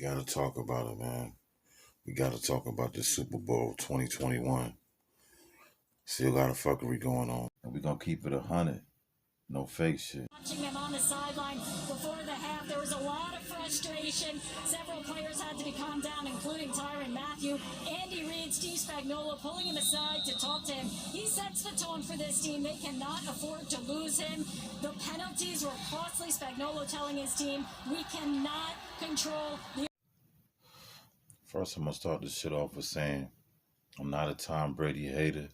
gotta talk about it, man. We gotta talk about the Super Bowl 2021. See a lot of fuckery going on. And we gonna keep it 100. No fake shit. Watching them on the sideline before the half, there was a lot of frustration. Several players had to be calmed down, including Tyrann Mathieu. Andy Reid, Steve Spagnuolo pulling him aside to talk to him. He sets the tone for this team. They cannot afford to lose him. The penalties were costly. Spagnuolo telling his team, we cannot control the... First, I'm gonna start this shit off with saying I'm not a Tom Brady hater.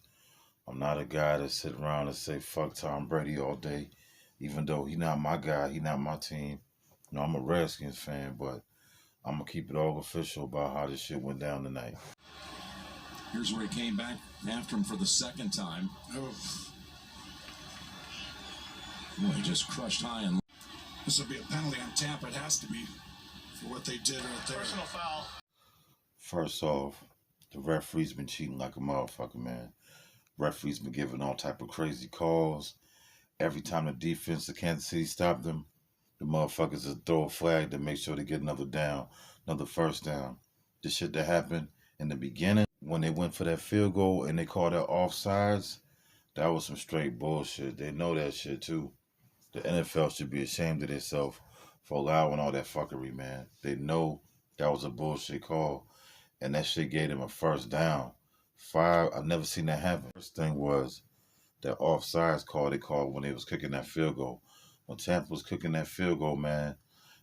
I'm not a guy that sit around and say fuck Tom Brady all day, even though he not my guy, he not my team. You know, I'm a Redskins fan, but I'm gonna keep it all official about how this shit went down tonight. Here's where he came back after him for the second time. Boy, he just crushed high and... This will be a penalty on Tampa. It has to be for what they did right there. Personal foul. First off, the referee's been cheating like a motherfucker, man. Referees been giving all type of crazy calls. Every time the defense of Kansas City stopped them, the motherfuckers just throw a flag to make sure they get another down, another first down. The shit that happened in the beginning when they went for that field goal and they called that offsides, that was some straight bullshit. They know that shit too. The NFL should be ashamed of themselves for allowing all that fuckery, man. They know that was a bullshit call, and that shit gave them a first down. I've never seen that happen. First thing was that offsides call they called when they was kicking that field goal. When Tampa was kicking that field goal, man,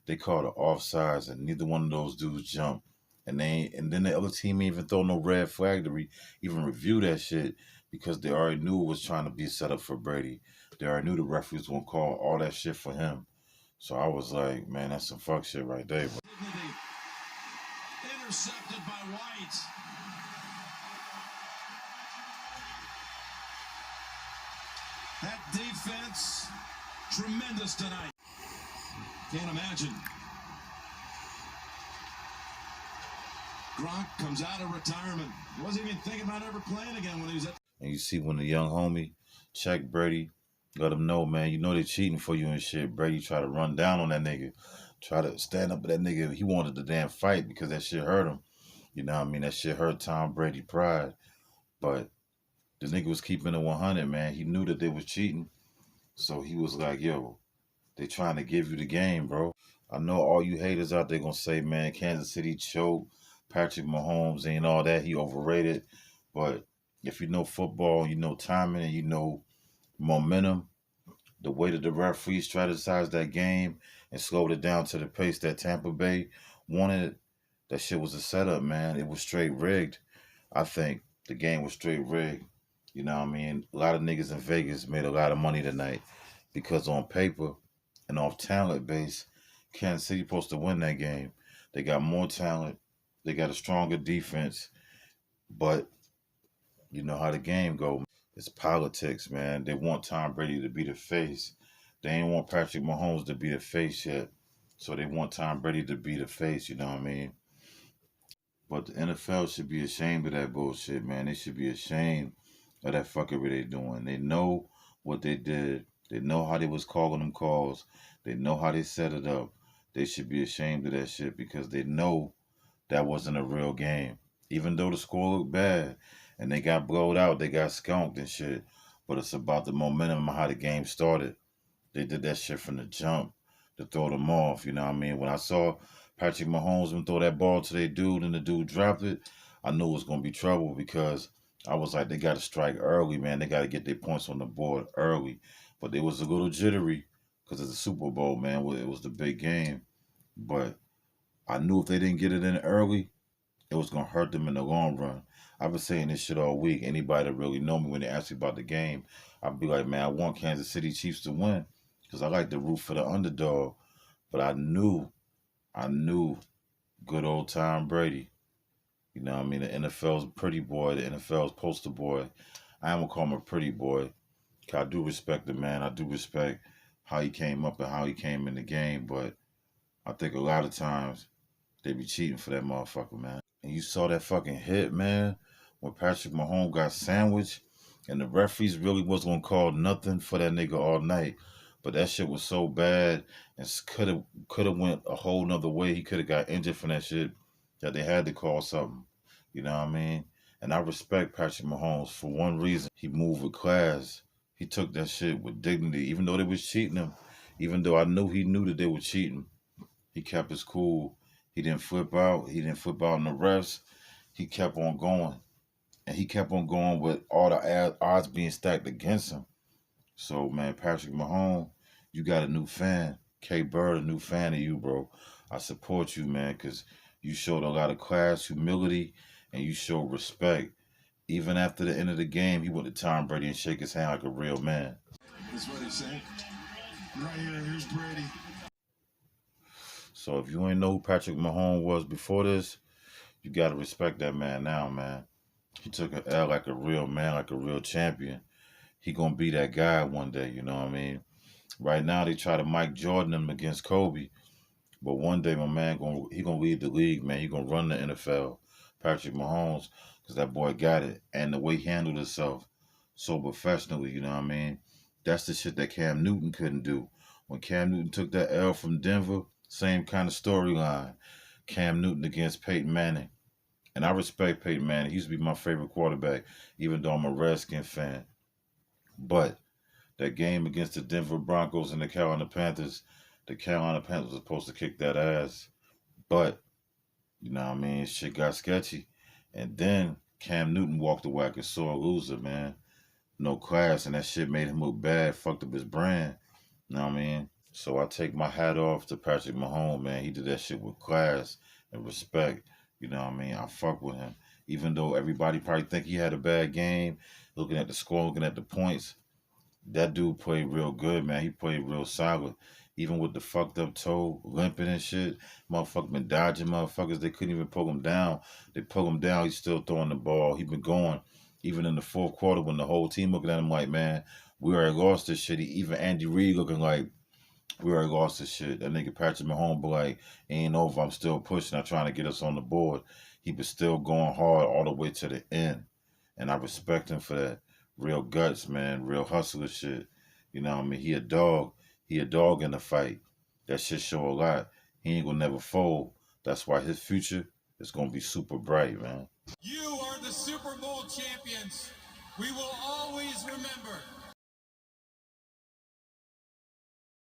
they called it offsides, and neither one of those dudes jumped. And then the other team ain't even throw no red flag to even review that shit because they already knew it was trying to be set up for Brady. They already knew the referees were gonna call all that shit for him. So I was like, man, that's some fuck shit right there. Intercepted by White. That defense, tremendous tonight. Can't imagine. Gronk comes out of retirement. Wasn't even thinking about ever playing again when he was at... And you see when the young homie check Brady, let him know, man, you know they cheating for you and shit. Brady try to run down on that nigga. Try to stand up with that nigga. He wanted the damn fight because that shit hurt him. You know what I mean? That shit hurt Tom Brady pride. But the nigga was keeping it 100, man. He knew that they was cheating. So he was like, yo, they trying to give you the game, bro. I know all you haters out there gonna say, man, Kansas City choked. Patrick Mahomes ain't all that. He overrated. But if you know football, you know timing, and you know momentum, the way that the referees strategized that game and slowed it down to the pace that Tampa Bay wanted, that shit was a setup, man. It was straight rigged. I think the game was straight rigged. You know what I mean? A lot of niggas in Vegas made a lot of money tonight because on paper and off talent base, Kansas City supposed to win that game. They got more talent. They got a stronger defense. But you know how the game go. It's politics, man. They want Tom Brady to be the face. They ain't want Patrick Mahomes to be the face yet. So they want Tom Brady to be the face, you know what I mean? But the NFL should be ashamed of that bullshit, man. They should be ashamed of that fuckery they doing. They know what they did. They know how they was calling them calls. They know how they set it up. They should be ashamed of that shit because they know that wasn't a real game. Even though the score looked bad and they got blowed out, they got skunked and shit. But it's about the momentum of how the game started. They did that shit from the jump to throw them off, you know what I mean? When I saw Patrick Mahomes throw that ball to their dude and the dude dropped it, I knew it was going to be trouble because I was like, they got to strike early, man. They got to get their points on the board early. But it was a little jittery because it's a Super Bowl, man. It was the big game. But I knew if they didn't get it in early, it was going to hurt them in the long run. I've been saying this shit all week. Anybody that really know me, when they ask me about the game, I'll be like, man, I want Kansas City Chiefs to win because I like to root for the underdog. But I knew good old Tom Brady. You know what I mean? The NFL's pretty boy, the NFL's poster boy. I am going to call him a pretty boy. I do respect the man. I do respect how he came up and how he came in the game. But I think a lot of times they be cheating for that motherfucker, man. And you saw that fucking hit, man, when Patrick Mahomes got sandwiched and the referees really was going to call nothing for that nigga all night. But that shit was so bad and could have went a whole nother way. He could have got injured from that shit that they had to call something. You know what I mean? And I respect Patrick Mahomes for one reason. He moved with class. He took that shit with dignity, even though they was cheating him. Even though I knew he knew that they were cheating, he kept his cool. He didn't flip out. He didn't flip out in the refs. He kept on going, and he kept on going with all the odds being stacked against him. So, man, Patrick Mahomes, you got a new fan. K Bird, a new fan of you, bro. I support you, man, because you showed a lot of class, humility, and you showed respect. Even after the end of the game, he went to Tom Brady and shake his hand like a real man. That's what he said. Right here, here's Brady. So if you ain't know who Patrick Mahomes was before this, you got to respect that man now, man. He took an L like a real man, like a real champion. He gonna be that guy one day, you know what I mean? Right now they try to Mike Jordan him against Kobe, but one day my man gonna lead the league, man. He gonna run the NFL, Patrick Mahomes, because that boy got it, and the way he handled himself so professionally, you know what I mean? That's the shit that Cam Newton couldn't do. When Cam Newton took that L from Denver, same kind of storyline. Cam Newton against Peyton Manning. And I respect Peyton Manning. He used to be my favorite quarterback, even though I'm a Redskins fan. But that game against the Denver Broncos and the Carolina Panthers were supposed to kick that ass. But, you know what I mean, shit got sketchy. And then Cam Newton walked away like a sore loser, man. No class, and that shit made him look bad, fucked up his brand. You know what I mean? So I take my hat off to Patrick Mahomes, man. He did that shit with class and respect. You know what I mean? I fuck with him. Even though everybody probably think he had a bad game, looking at the score, looking at the points, that dude played real good, man. He played real solid. Even with the fucked up toe, limping and shit, motherfucker been dodging motherfuckers. They couldn't even pull him down. They pull him down. He's still throwing the ball. He been going. Even in the fourth quarter when the whole team looking at him like, man, we already lost this shit. Even Andy Reid looking like, we already lost this shit. That nigga Patrick Mahomes be like, ain't over. I'm still pushing. I'm trying to get us on the board. He was still going hard all the way to the end. And I respect him for that. Real guts, man. Real hustler shit. You know what I mean? He a dog. He a dog in the fight. That shit show a lot. He ain't gonna never fold. That's why his future is gonna be super bright, man. You are the Super Bowl champions. We will always remember